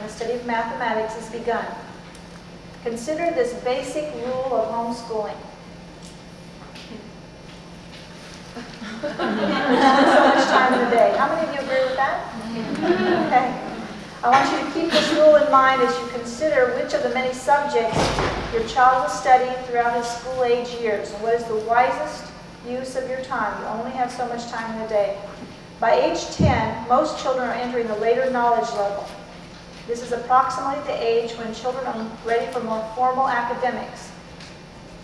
the study of mathematics is begun. Consider this basic rule of homeschooling. So much time in the day. How many of you agree with that? Okay. I want you to keep this rule in mind as you consider which of the many subjects your child will study throughout his school-age years, and what is the wisest use of your time. You only have so much time in a day. By age 10, most children are entering the later knowledge level. This is approximately the age when children are ready for more formal academics.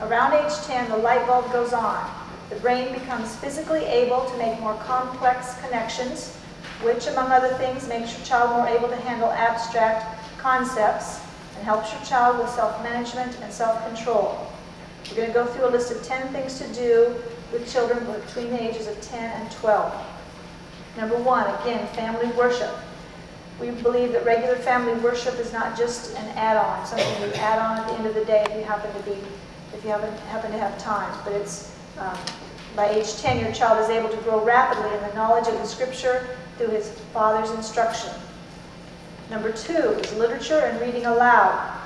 Around age 10, the light bulb goes on. The brain becomes physically able to make more complex connections, which, among other things, makes your child more able to handle abstract concepts and helps your child with self-management and self-control. We're going to go through a list of 10 things to do with children between the ages of 10 and 12. Number 1, again, family worship. We believe that regular family worship is not just an add-on, something you add on at the end of the day if you happen to have time. But it's by age 10, your child is able to grow rapidly in the knowledge of the Scripture through his father's instruction. Number 2 is literature and reading aloud.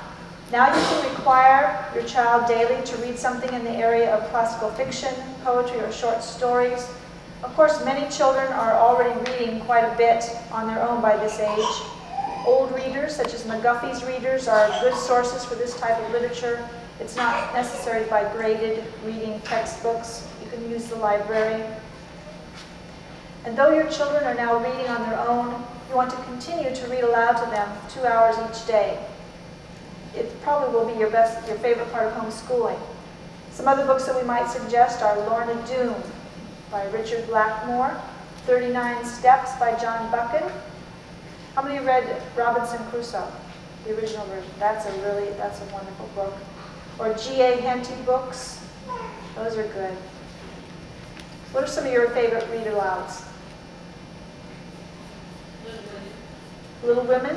Now you can require your child daily to read something in the area of classical fiction, poetry, or short stories. Of course, many children are already reading quite a bit on their own by this age. Old readers, such as McGuffey's readers, are good sources for this type of literature. It's not necessary to buy graded reading textbooks. You can use the library. And though your children are now reading on their own, you want to continue to read aloud to them 2 hours each day. It probably will be your favorite part of homeschooling. Some other books that we might suggest are Lorna Doone by Richard Blackmore, 39 Steps by John Buchan. How many read Robinson Crusoe, the original version? That's a wonderful book. Or G.A. Henty books. Those are good. What are some of your favorite read-alouds? Little Women?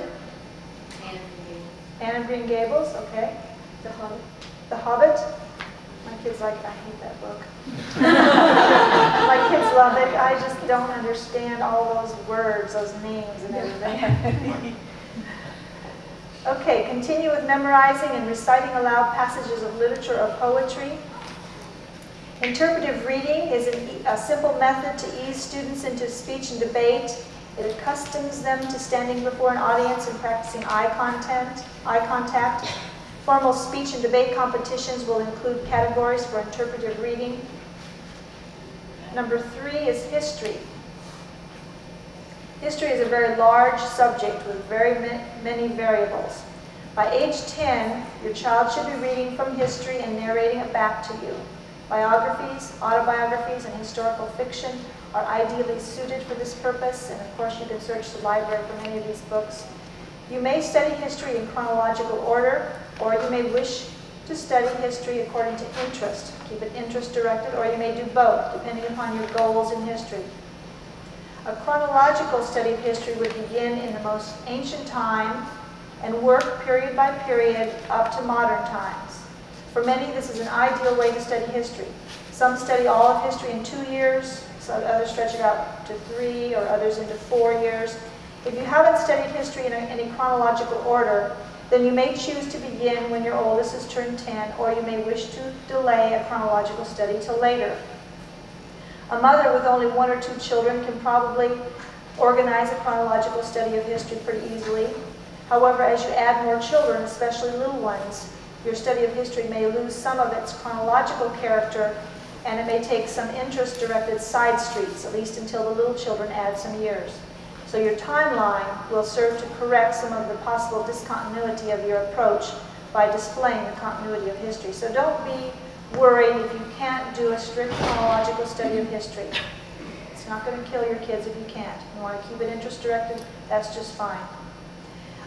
Anne of Green Gables, okay. The Hobbit. The Hobbit? My kids I hate that book. My kids love it. I just don't understand all those words, those names and everything. Okay, continue with memorizing and reciting aloud passages of literature or poetry. Interpretive reading is a simple method to ease students into speech and debate. It accustoms them to standing before an audience and practicing eye contact. Formal speech and debate competitions will include categories for interpretive reading. Number 3 is history. History is a very large subject with very many variables. By age 10, your child should be reading from history and narrating it back to you. Biographies, autobiographies, and historical fiction are ideally suited for this purpose, and of course you can search the library for many of these books. You may study history in chronological order, or you may wish to study history according to interest. Keep it interest-directed, or you may do both, depending upon your goals in history. A chronological study of history would begin in the most ancient time and work period by period up to modern times. For many, this is an ideal way to study history. Some study all of history in 2 years, so others stretch it out to 3, or others into 4 years. If you haven't studied history in any chronological order, then you may choose to begin when your oldest has turned 10, or you may wish to delay a chronological study till later. A mother with only 1 or 2 children can probably organize a chronological study of history pretty easily. However, as you add more children, especially little ones, your study of history may lose some of its chronological character, and it may take some interest-directed side streets, at least until the little children add some years. So your timeline will serve to correct some of the possible discontinuity of your approach by displaying the continuity of history. So don't be worried if you can't do a strict chronological study of history. It's not going to kill your kids if you can't. You want to keep it interest-directed, that's just fine.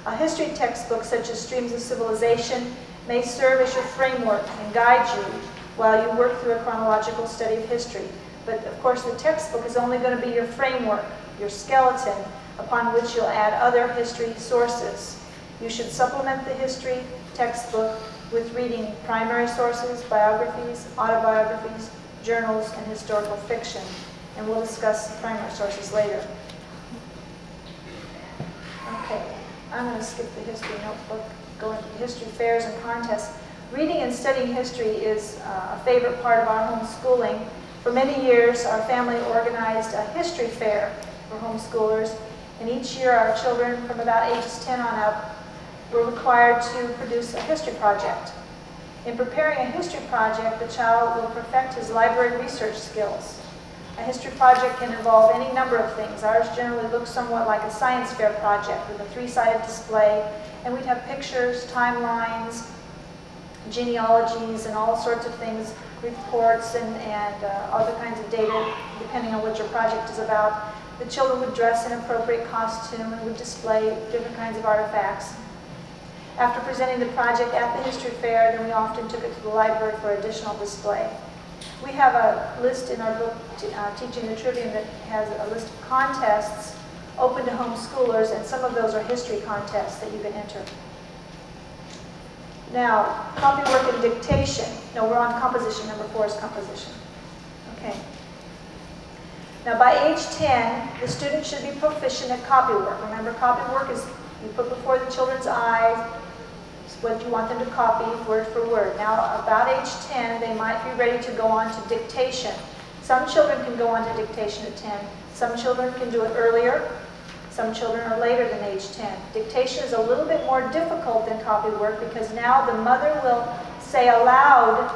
A history textbook such as Streams of Civilization may serve as your framework and guide you while you work through a chronological study of history. But of course the textbook is only going to be your framework, your skeleton, upon which you'll add other history sources. You should supplement the history textbook with reading primary sources, biographies, autobiographies, journals, and historical fiction. And we'll discuss primary sources later. Okay. I'm going to skip the history notebook, go into history fairs and contests. Reading and studying history is a favorite part of our homeschooling. For many years, our family organized a history fair for homeschoolers, and each year our children from about ages 10 on up were required to produce a history project. In preparing a history project, the child will perfect his library research skills. A history project can involve any number of things. Ours generally looks somewhat like a science fair project with a three-sided display, and we'd have pictures, timelines, genealogies, and all sorts of things, reports, and other kinds of data, depending on what your project is about. The children would dress in appropriate costume and would display different kinds of artifacts. After presenting the project at the history fair, then we often took it to the library for additional display. We have a list in our book, Teaching the Trivium, that has a list of contests open to homeschoolers, and some of those are history contests that you can enter. Now, copywork and dictation. No, we're on composition. Number 4 is composition. Okay. Now, by age 10, the student should be proficient at copywork. Remember, copywork is you put before the children's eyes what you want them to copy word for word. Now, about age 10, they might be ready to go on to dictation. Some children can go on to dictation at 10. Some children can do it earlier. Some children are later than age 10. Dictation is a little bit more difficult than copywork because now the mother will say aloud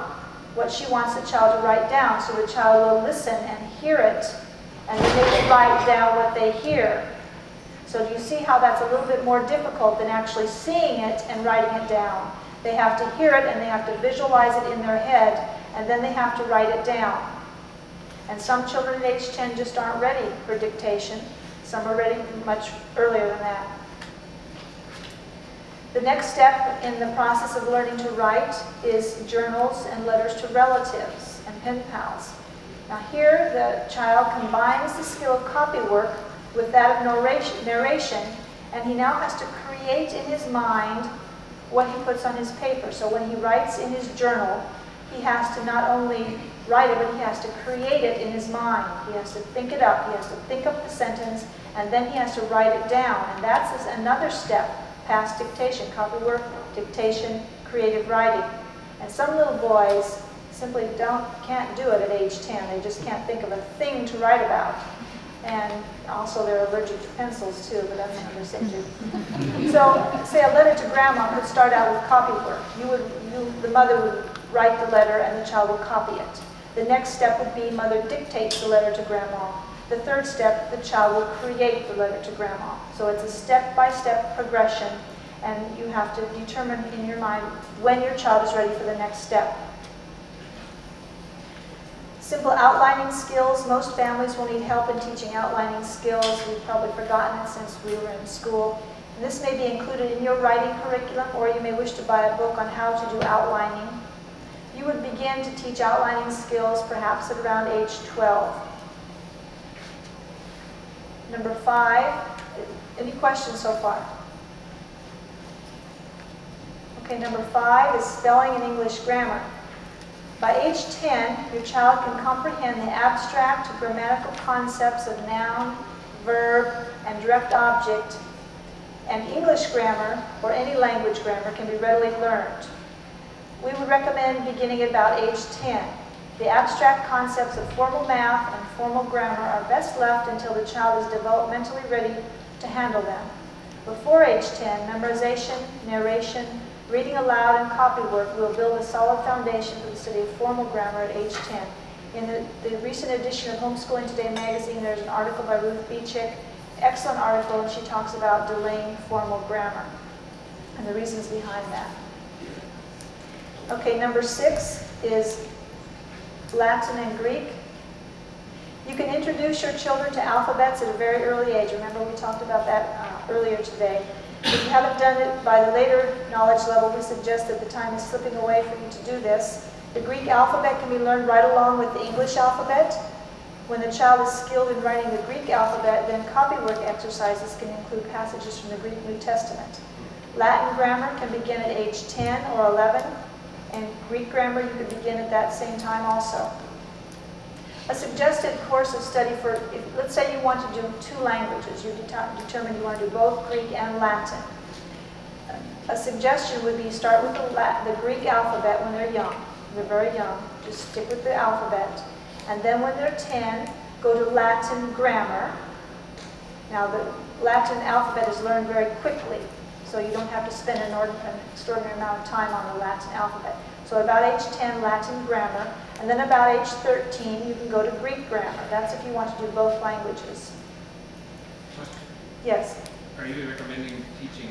what she wants the child to write down. So the child will listen and hear it, and then they will write down what they hear. So do you see how that's a little bit more difficult than actually seeing it and writing it down? They have to hear it and they have to visualize it in their head, and then they have to write it down. And some children at age 10 just aren't ready for dictation. Some are ready much earlier than that. The next step in the process of learning to write is journals and letters to relatives and pen pals. Now here the child combines the skill of copywork with that of narration, and he now has to create in his mind what he puts on his paper. So when he writes in his journal, he has to not only write it, but he has to create it in his mind. He has to think it up, he has to think up the sentence, and then he has to write it down. And that's another step past dictation: copywork, dictation, creative writing. And some little boys simply can't do it at age 10. They just can't think of a thing to write about. And also they're allergic to pencils too, but that's another subject. So, say a letter to grandma could start out with copywork. The mother would write the letter and the child would copy it. The next step would be mother dictates the letter to grandma. The third step, the child will create the letter to grandma. So it's a step-by-step progression, and you have to determine in your mind when your child is ready for the next step. Simple outlining skills. Most families will need help in teaching outlining skills. We've probably forgotten it since we were in school. And this may be included in your writing curriculum, or you may wish to buy a book on how to do outlining. You would begin to teach outlining skills perhaps at around age 12. Number 5, any questions so far? Okay, number 5 is spelling and English grammar. By age 10, your child can comprehend the abstract grammatical concepts of noun, verb, and direct object, and English grammar, or any language grammar, can be readily learned. We would recommend beginning at about age 10. The abstract concepts of formal math and formal grammar are best left until the child is developmentally ready to handle them. Before age 10, memorization, narration, reading aloud, and copywork will build a solid foundation for the study of formal grammar at age 10. In the recent edition of Homeschooling Today magazine, there's an article by Ruth Beechick, excellent article, and she talks about delaying formal grammar and the reasons behind that. Okay, number 6 is Latin and Greek. You can introduce your children to alphabets at a very early age. Remember, we talked about that earlier today. If you haven't done it by the later knowledge level, we suggest that the time is slipping away for you to do this. The Greek alphabet can be learned right along with the English alphabet. When the child is skilled in writing the Greek alphabet, then copywork exercises can include passages from the Greek New Testament. Latin grammar can begin at age 10 or 11, and Greek grammar you could begin at that same time also. A suggested course of study let's say you want to do 2 languages. You determine you want to do both Greek and Latin. suggestion would be start with the Greek alphabet when they're young. They're very young. Just stick with the alphabet. And then when they're 10, go to Latin grammar. Now the Latin alphabet is learned very quickly, so you don't have to spend an extraordinary amount of time on the Latin alphabet. So about age 10, Latin grammar, and then about age 13, you can go to Greek grammar. That's if you want to do both languages. Question. Yes? Are you recommending teaching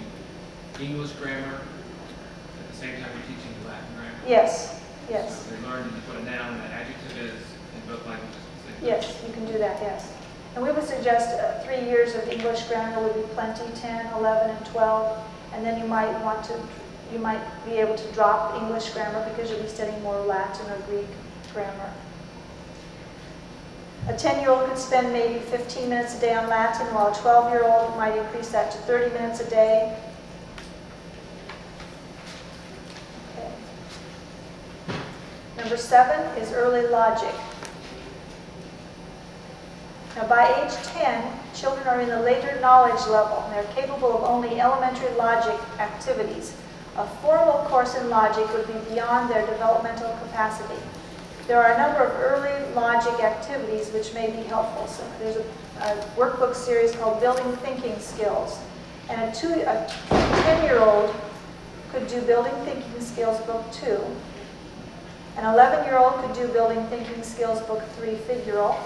English grammar at the same time you're teaching Latin grammar? Yes. Yes. So they learn what a noun and an adjective is in both languages at the same time? Yes, you can do that, yes. And we would suggest 3 years of English grammar would be plenty, 10, 11, and 12. And then you might be able to drop English grammar because you'll be studying more Latin or Greek grammar. A 10-year-old could spend maybe 15 minutes a day on Latin, while a 12-year-old might increase that to 30 minutes a day. Okay. Number 7 is early logic. Now, by age 10, children are in the later knowledge level, and they're capable of only elementary logic activities. A formal course in logic would be beyond their developmental capacity. There are a number of early logic activities which may be helpful. So there's a workbook series called Building Thinking Skills. And a 10-year-old could do Building Thinking Skills Book 2. An 11-year-old could do Building Thinking Skills Book 3, Figural.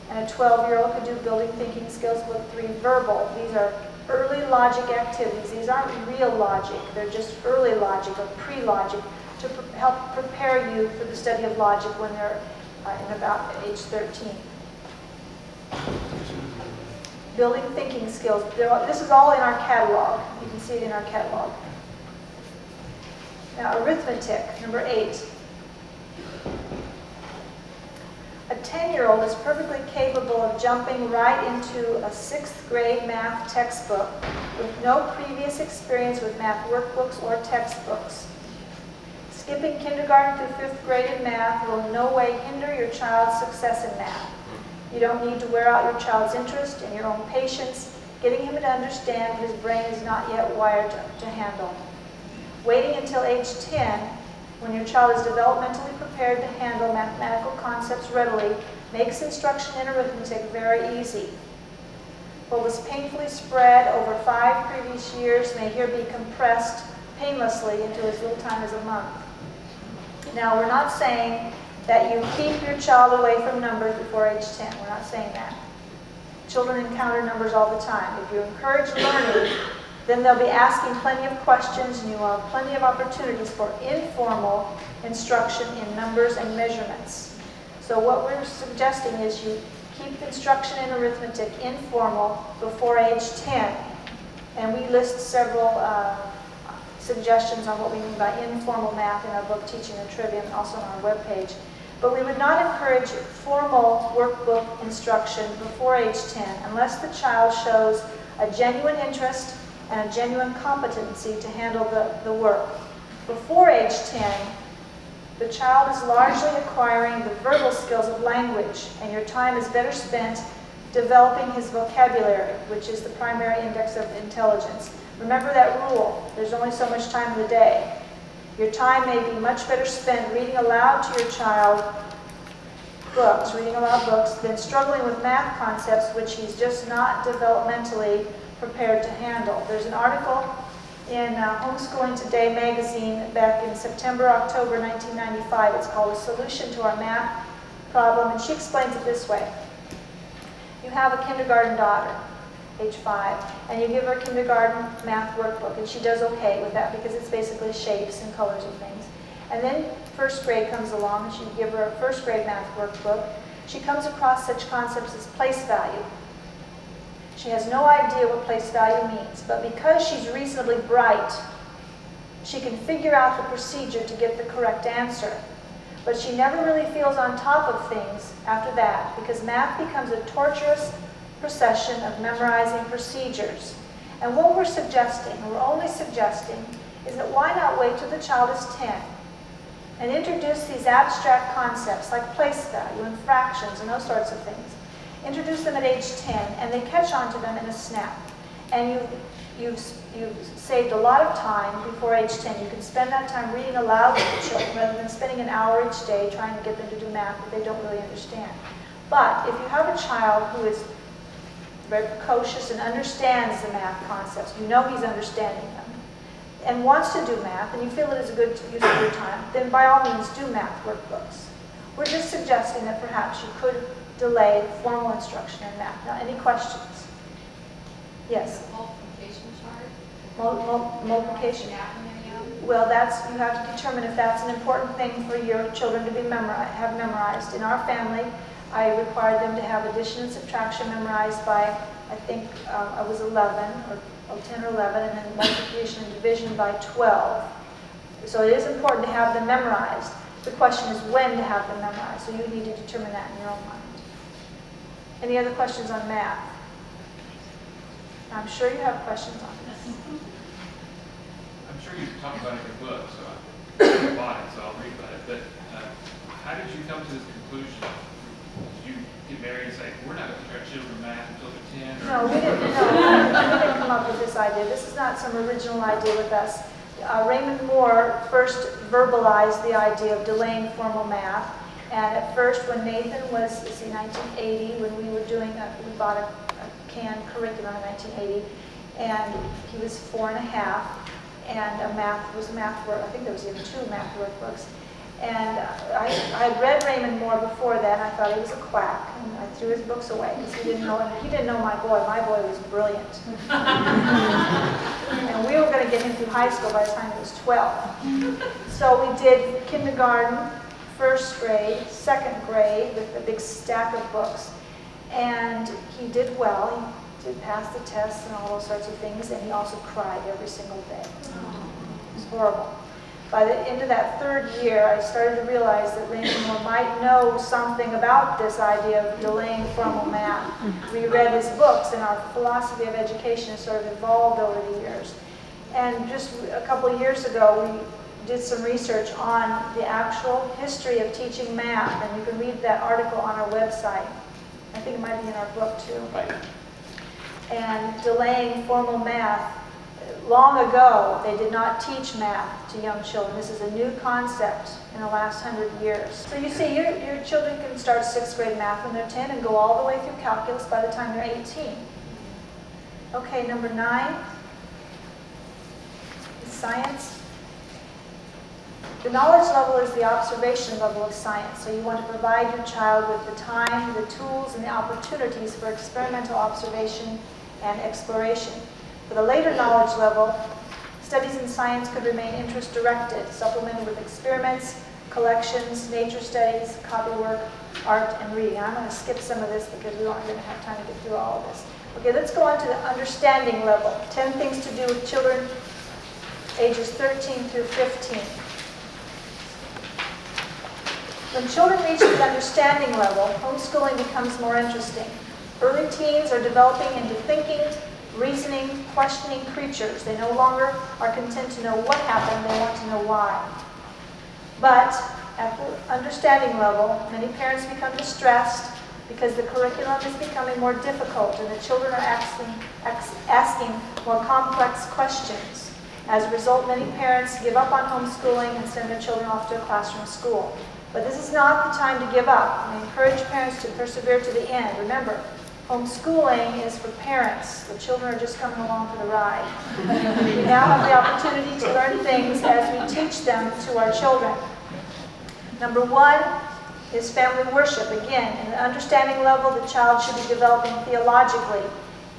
And a 12-year-old could do Building Thinking Skills Book 3, Verbal. These are early logic activities. These aren't real logic. They're just early logic or pre-logic to help prepare you for the study of logic when they're in about age 13. Building Thinking Skills. This is all in our catalog. You can see it in our catalog. Now, arithmetic, number 8. A 10-year-old is perfectly capable of jumping right into a 6th grade math textbook with no previous experience with math workbooks or textbooks. Skipping kindergarten through 5th grade in math will in no way hinder your child's success in math. You don't need to wear out your child's interest and your own patience, getting him to understand his brain is not yet wired to handle. Waiting until age 10, when your child is developmentally prepared to handle mathematical concepts readily, makes instruction in arithmetic very easy. What was painfully spread over 5 previous years may here be compressed painlessly into as little time as a month. Now, we're not saying that you keep your child away from numbers before age 10. We're not saying that. Children encounter numbers all the time. If you encourage learning, then they'll be asking plenty of questions, and you will have plenty of opportunities for informal instruction in numbers and measurements. So what we're suggesting is you keep instruction in arithmetic informal before age 10. And we list several suggestions on what we mean by informal math in our book, Teaching the Trivium, and also on our webpage. But we would not encourage formal workbook instruction before age 10 unless the child shows a genuine interest and a genuine competency to handle the work. Before age 10, the child is largely acquiring the verbal skills of language, and your time is better spent developing his vocabulary, which is the primary index of intelligence. Remember that rule. There's only so much time in the day. Your time may be much better spent reading aloud to your child reading aloud books, than struggling with math concepts which he's just not developmentally prepared to handle. There's an article in Homeschooling Today magazine back in September, October 1995. It's called A Solution to Our Math Problem, and she explains it this way. You have a kindergarten daughter, age 5, and you give her a kindergarten math workbook, and she does okay with that because it's basically shapes and colors and things. And then first grade comes along, and you give her a first grade math workbook. She comes across such concepts as place value. She has no idea what place value means, but because she's reasonably bright, she can figure out the procedure to get the correct answer. But she never really feels on top of things after that, because math becomes a torturous procession of memorizing procedures. And what we're suggesting, we're only suggesting, is that why not wait till the child is 10 and introduce these abstract concepts like place value and fractions and those sorts of things. Introduce them at age 10, and they catch on to them in a snap. And you've you've saved a lot of time before age 10. You can spend that time reading aloud with the children rather than spending an hour each day trying to get them to do math that they don't really understand. But if you have a child who is very precocious and understands the math concepts, you know he's understanding them, and wants to do math, and you feel it is a good use of your time, then by all means do math workbooks. We're just suggesting that perhaps you could delay formal instruction in math. Now, any questions? Yes? Multiplication chart? Multiplication. Yeah, how many of them? Well, you have to determine if that's an important thing for your children to have memorized. In our family, I required them to have addition and subtraction memorized by, I think I was 11, or 10 or 11, and then multiplication and division by 12. So it is important to have them memorized. The question is when to have them memorized, so you need to determine that in your own mind. Any other questions on math? I'm sure you have questions on this. I'm sure you talk about it in your book, so I bought it, so I'll read about it. But how did you come to this conclusion? Did you get married and say, we're not going to teach our children math until they're 10? No, we didn't come up with this idea. This is not some original idea with us. Raymond Moore first verbalized the idea of delaying formal math. And at first, when Nathan was, 1980, when we were doing, we bought a canned curriculum in 1980, and he was 4 and a half, and math work. I think there was even 2 math workbooks. And I had read Raymond Moore before that, and I thought he was a quack, and I threw his books away because he didn't know my boy. My boy was brilliant. And we were going to get him through high school by the time he was 12. So we did kindergarten, first grade, second grade with a big stack of books. And he did well. He did pass the tests and all those sorts of things, and he also cried every single day. It was horrible. By the end of that 3rd year, I started to realize that Raymond Moore might know something about this idea of delaying formal math. We read his books, and our philosophy of education has sort of evolved over the years. And just a couple of years ago, we did some research on the actual history of teaching math, and you can read that article on our website. I think it might be in our book, too. Right. And delaying formal math. Long ago, they did not teach math to young children. This is a new concept in the last 100 years. So you see, your children can start 6th grade math when they're 10 and go all the way through calculus by the time they're 18. Okay, number 9 is science. The knowledge level is the observation level of science. So you want to provide your child with the time, the tools, and the opportunities for experimental observation and exploration. For the later knowledge level, studies in science could remain interest-directed, supplemented with experiments, collections, nature studies, copywork, art, and reading. I'm going to skip some of this because we aren't going to have time to get through all of this. Okay, let's go on to the understanding level. 10 things to do with children ages 13 through 15. When children reach the understanding level, homeschooling becomes more interesting. Early teens are developing into thinking, reasoning, questioning creatures. They no longer are content to know what happened, they want to know why. But at the understanding level, many parents become distressed because the curriculum is becoming more difficult and the children are asking more complex questions. As a result, many parents give up on homeschooling and send their children off to a classroom school. But this is not the time to give up. We encourage parents to persevere to the end. Remember, homeschooling is for parents. The children are just coming along for the ride. We now have the opportunity to learn things as we teach them to our children. Number 1 is family worship. Again, in the understanding level, the child should be developing theologically.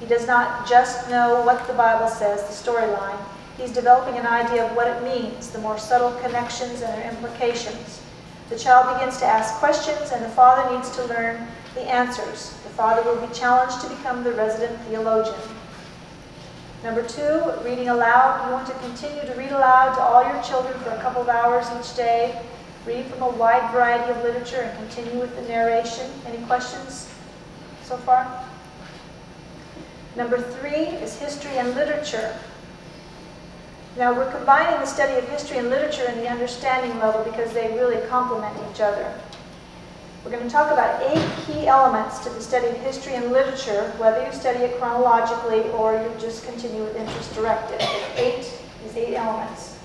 He does not just know what the Bible says, the storyline. He's developing an idea of what it means, the more subtle connections and their implications. The child begins to ask questions, and the father needs to learn the answers. The father will be challenged to become the resident theologian. Number 2, reading aloud. You want to continue to read aloud to all your children for a couple of hours each day. Read from a wide variety of literature and continue with the narration. Any questions so far? Number 3 is history and literature. Now, we're combining the study of history and literature in the understanding level because they really complement each other. We're going to talk about 8 key elements to the study of history and literature, whether you study it chronologically or you just continue with interest directed. These 8 elements.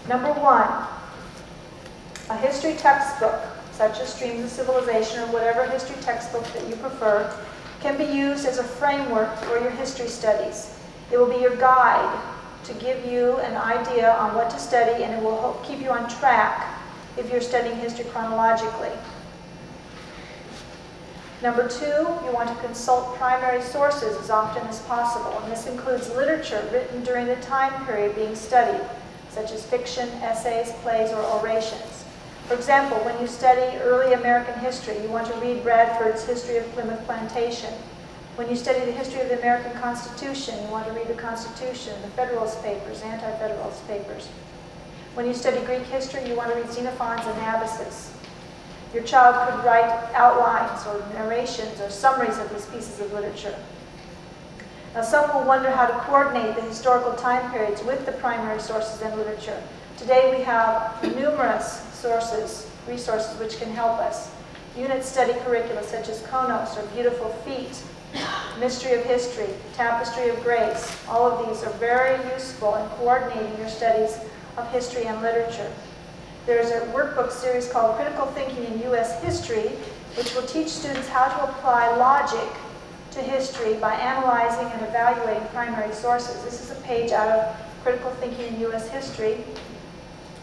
Number 1, a history textbook, such as Streams of Civilization or whatever history textbook that you prefer, can be used as a framework for your history studies. It will be your guide to give you an idea on what to study, and it will help keep you on track if you're studying history chronologically. Number 2, you want to consult primary sources as often as possible, and this includes literature written during the time period being studied, such as fiction, essays, plays, or orations. For example, when you study early American history, you want to read Bradford's History of Plymouth Plantation. When you study the history of the American Constitution, you want to read the Constitution, the Federalist Papers, Anti-Federalist Papers. When you study Greek history, you want to read Xenophon's Anabasis. Your child could write outlines or narrations or summaries of these pieces of literature. Now, some will wonder how to coordinate the historical time periods with the primary sources and literature. Today we have numerous resources which can help us. Unit study curricula such as Konos or Beautiful Feet, Mystery of History, Tapestry of Grace. All of these are very useful in coordinating your studies of history and literature. There's a workbook series called Critical Thinking in U.S. History, which will teach students how to apply logic to history by analyzing and evaluating primary sources. This is a page out of Critical Thinking in U.S. History.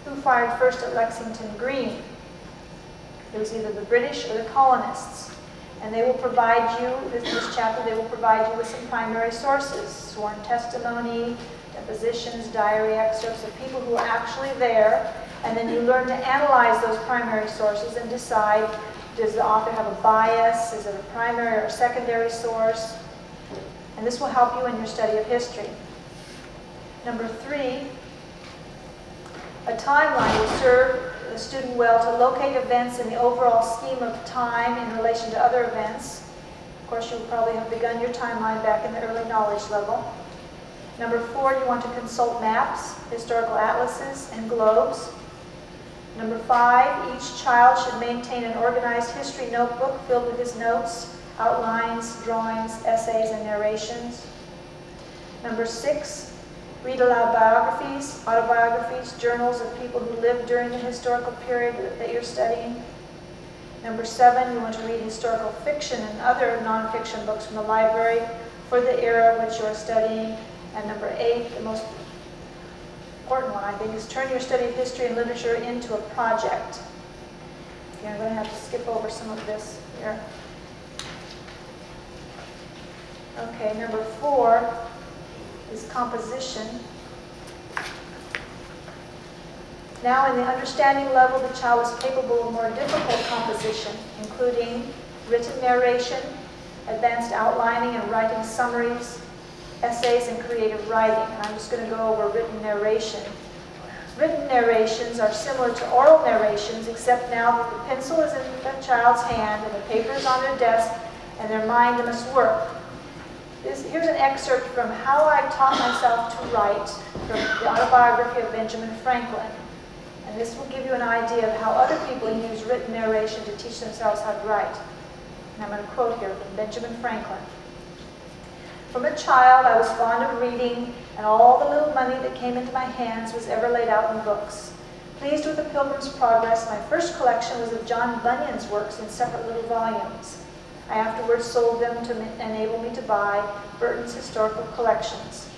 Who fired first at Lexington Green? It was either the British or the colonists. And they will provide you, this chapter, they will provide you with some primary sources, sworn testimony, depositions, diary excerpts of people who were actually there, and then you learn to analyze those primary sources and decide, does the author have a bias, is it a primary or secondary source? And this will help you in your study of history. Number 3, a timeline will serve the student well to locate events in the overall scheme of time in relation to other events. Of course, you'll probably have begun your timeline back in the early knowledge level. Number 4, you want to consult maps, historical atlases, and globes. Number 5, each child should maintain an organized history notebook filled with his notes, outlines, drawings, essays, and narrations. Number 6, read aloud biographies, autobiographies, journals of people who lived during the historical period that you're studying. Number 7, you want to read historical fiction and other nonfiction books from the library for the era which you're studying. And number 8, the most important one, I think, is turn your study of history and literature into a project. Okay, I'm going to have to skip over some of this here. Okay, number 4 is composition. Now, in the understanding level, the child is capable of more difficult composition, including written narration, advanced outlining and writing summaries, essays, and creative writing. And I'm just going to go over written narration. Written narrations are similar to oral narrations, except now that the pencil is in the child's hand and the paper is on their desk and their mind must work. Here's an excerpt from How I Taught Myself to Write from the autobiography of Benjamin Franklin. And this will give you an idea of how other people use written narration to teach themselves how to write. And I'm going to quote here from Benjamin Franklin. From a child, I was fond of reading, and all the little money that came into my hands was ever laid out in books. Pleased with the Pilgrim's Progress, my first collection was of John Bunyan's works in separate little volumes. I afterwards sold them to enable me to buy Burton's historical collections.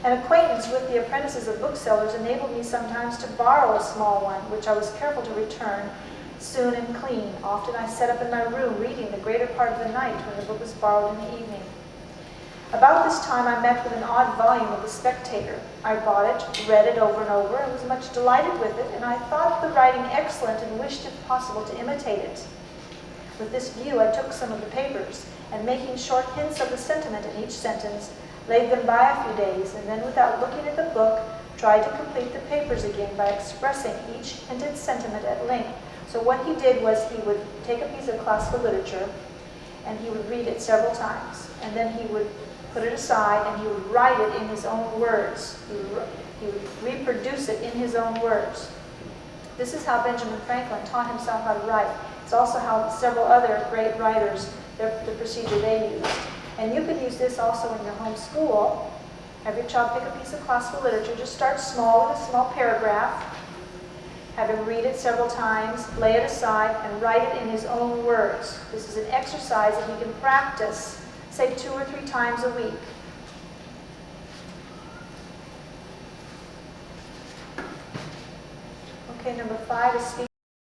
An acquaintance with the apprentices of booksellers enabled me sometimes to borrow a small one, which I was careful to return soon and clean. Often I sat up in my room reading the greater part of the night when the book was borrowed in the evening. About this time I met with an odd volume of The Spectator. I bought it, read it over and over, and was much delighted with it, and I thought the writing excellent and wished, if possible, to imitate it. With this view, I took some of the papers, and making short hints of the sentiment in each sentence, laid them by a few days, and then, without looking at the book, tried to complete the papers again by expressing each hinted sentiment at length. So what he did was he would take a piece of classical literature, and he would read it several times, and then he would put it aside, and he would write it in his own words. He would reproduce it in his own words. This is how Benjamin Franklin taught himself how to write. It's also how several other great writers, the procedure they used. And you could use this also in your home school. Have your child pick a piece of classical literature. Just start small with a small paragraph. Have him read it several times, lay it aside, and write it in his own words. This is an exercise that he can practice, say 2 or 3 times a week. Okay, number 5 is speak.